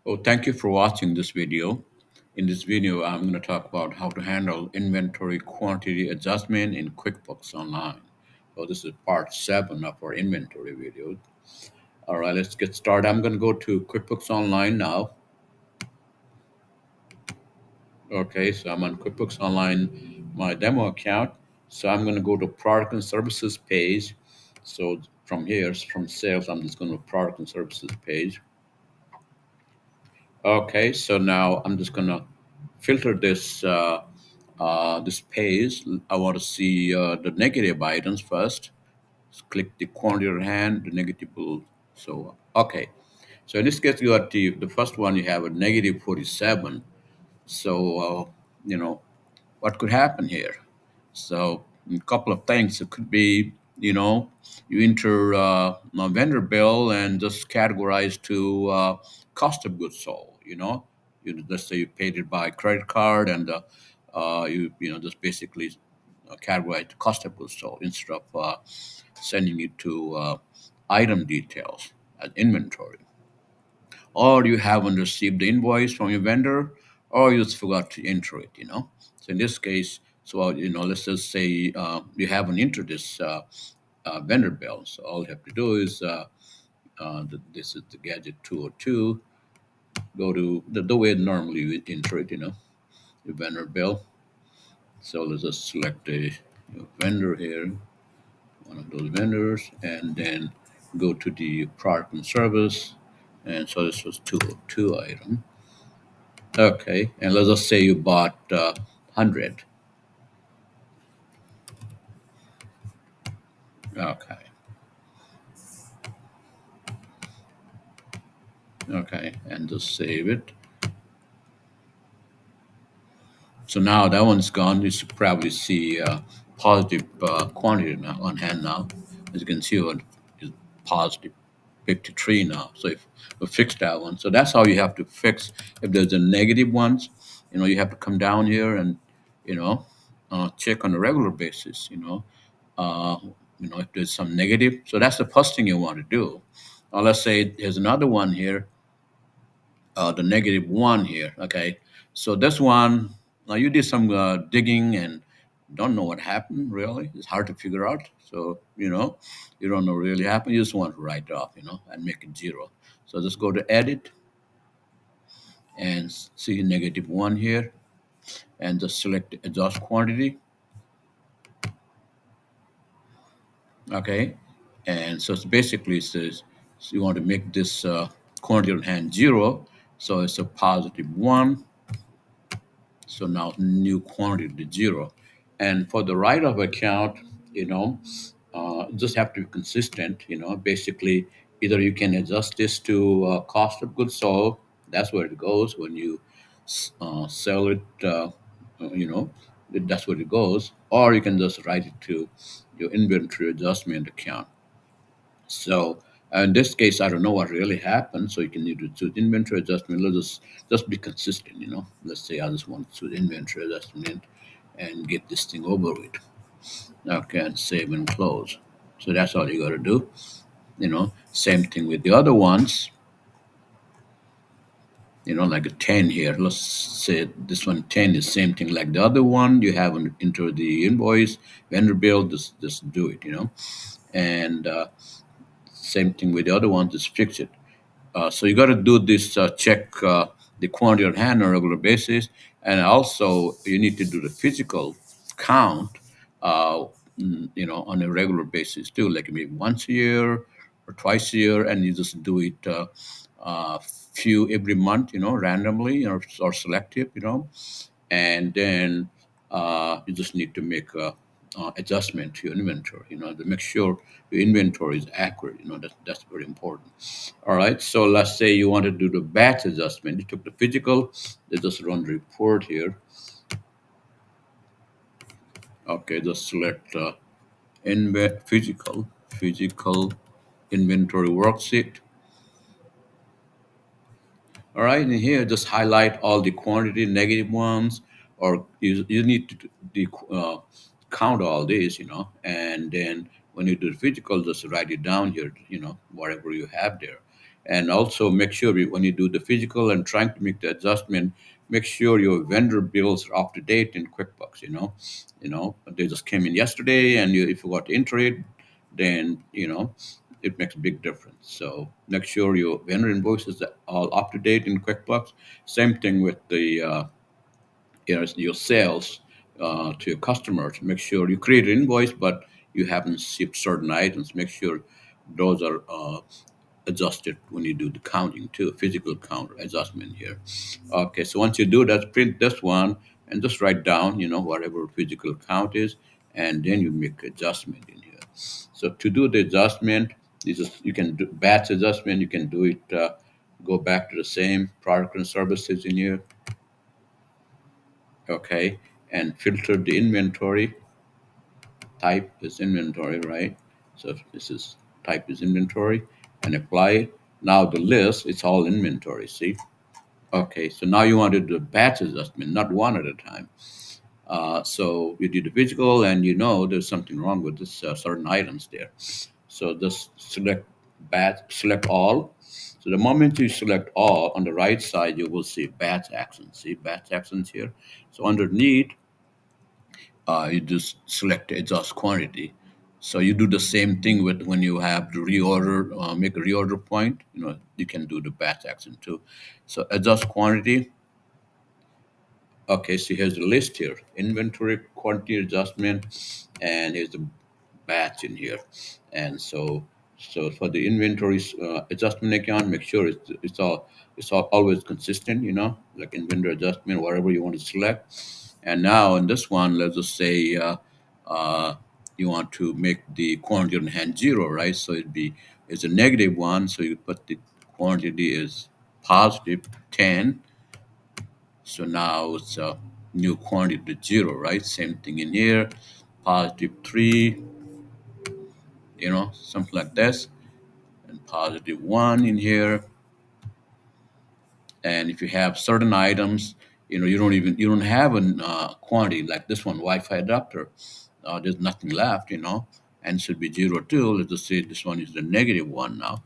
Oh, thank you for watching this video. In this video, I'm going to talk about how to handle inventory quantity adjustment in QuickBooks Online. So this is part 7 of our inventory video. All right, let's get started. I'm going to go to QuickBooks Online now. Okay, so I'm on QuickBooks Online, my demo account. So I'm going to go to product and services page. So from here, from sales, I'm just going to product and services page. Okay, so now I'm just gonna filter this page. I want to see the negative items first. Just click the quantity at hand, the negative will. So okay, so in this case, you got the first one. You have a negative 47. So what could happen here? So a couple of things. It could be, you enter a vendor bill and just categorize to cost of goods sold. Let's say you paid it by credit card and just basically categorize the cost of goods sold instead of sending it to item details as inventory, or you haven't received the invoice from your vendor, or you just forgot to enter it. So in this case, so let's just say you haven't entered this vendor bill. So all you have to do is this is the gadget 202. Go to the way normally you enter it, your vendor bill. So let's just select a vendor here, one of those vendors, and then go to the product and service. And so this was 202 item. Okay, and let's just say you bought 100. Okay, okay, and just save it. So now that one's gone. You should probably see positive quantity now on hand now. As you can see, it's positive 53 now. So if we fix that one, so that's how you have to fix. If there's a negative ones, you have to come down here and you know check on a regular basis. Uh, if there's some negative. So that's the first thing you want to do. Let's say there's another one here, the negative one here. Okay, so this one, now you did some digging and don't know what happened really. It's hard to figure out. So you don't know really happened. You just want to write it off, and make it zero. So just go to edit and see negative one here, and just select adjust quantity. Okay, and so it's basically says, so you want to make this quantity on hand zero, so it's a positive one. So now new quantity to zero. And for the write off account, just have to be consistent. Basically, either you can adjust this to cost of goods sold. That's where it goes when you sell it. You know, that's where it goes. Or you can just write it to your inventory adjustment account. So in this case, I don't know what really happened. So you can either choose inventory adjustment. Let's just be consistent. Let's say I just want to choose inventory adjustment and get this thing over with. Okay, and save and close. So that's all you got to do. Same thing with the other ones. Like a 10 here. Let's say this one 10 is same thing like the other one. You haven't entered the invoice, vendor bill. Just do it. And same thing with the other one. Just fix it. So you got to do this check the quantity on hand on a regular basis, and also you need to do the physical count, uh, on a regular basis too, like maybe once a year or twice a year, and you just do it few every month, randomly or selective, and then you just need to make a adjustment to your inventory, to make sure your inventory is accurate. That's very important. All right, so let's say you want to do the batch adjustment. You took the physical, they just run the report here. Okay, just select physical inventory worksheet. All right, and here just highlight all the quantity negative ones, or you need to count all these, and then when you do the physical, just write it down here, whatever you have there. And also make sure when you do the physical and trying to make the adjustment, make sure your vendor bills are up to date in QuickBooks. They just came in yesterday, and if you got to enter it, then it makes a big difference. So make sure your vendor invoices are all up to date in QuickBooks. Same thing with the your sales to your customers. Make sure you create an invoice, but you haven't shipped certain items. Make sure those are adjusted when you do the counting too, physical count adjustment here. Okay, so once you do that, print this one and just write down, whatever physical count is, and then you make adjustment in here. So to do the adjustment, you can do batch adjustment. You can do it. Go back to the same product and services in here. Okay, and filter the inventory. Type is inventory, right? So this is type is inventory, and apply it. Now the list, it's all inventory, see? Okay, so now you want to do batch adjustment, not one at a time. So you did the physical, and there's something wrong with this certain items there. So just select batch, select all. So the moment you select all, on the right side you will see batch actions. See batch actions here. So underneath, you just select adjust quantity. So you do the same thing with when you have to reorder, make a reorder point. You can do the batch action too. So adjust quantity. Okay, so here's the list here: inventory, quantity adjustment, and here's the batch in here. And so for the inventory adjustment account, make sure it's all always consistent. Like inventory adjustment, whatever you want to select. And now in this one, let's just say uh, you want to make the quantity on hand zero, right? So it's a negative one, so you put the quantity is positive 10. So now it's a new quantity to zero, right? Same thing in here, positive 3, something like this, and positive 1 in here. And if you have certain items, you don't have a quantity like this one, Wi-Fi adapter. There's nothing left, and should be 0 too. Let's just say this one is the negative 1 now.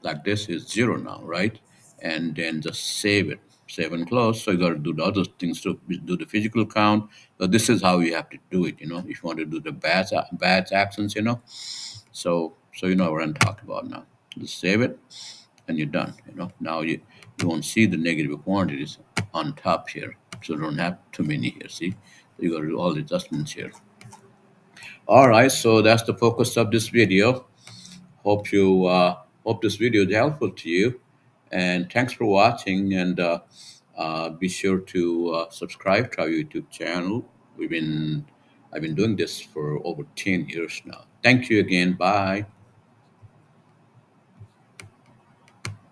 Like this is 0 now, right? And then just save and close. So you got to do the other things to do the physical count. But this is how you have to do it, if you want to do the batch actions, so you know what I'm talking about now. Just save it, and you're done. Now you won't see the negative quantities on top here, so you don't have too many here. See, you got to do all the adjustments here. All right, so that's the focus of this video. Hope this video is helpful to you, and thanks for watching. And be sure to subscribe to our YouTube channel. I've been doing this for over 10 years now. Thank you again. Bye.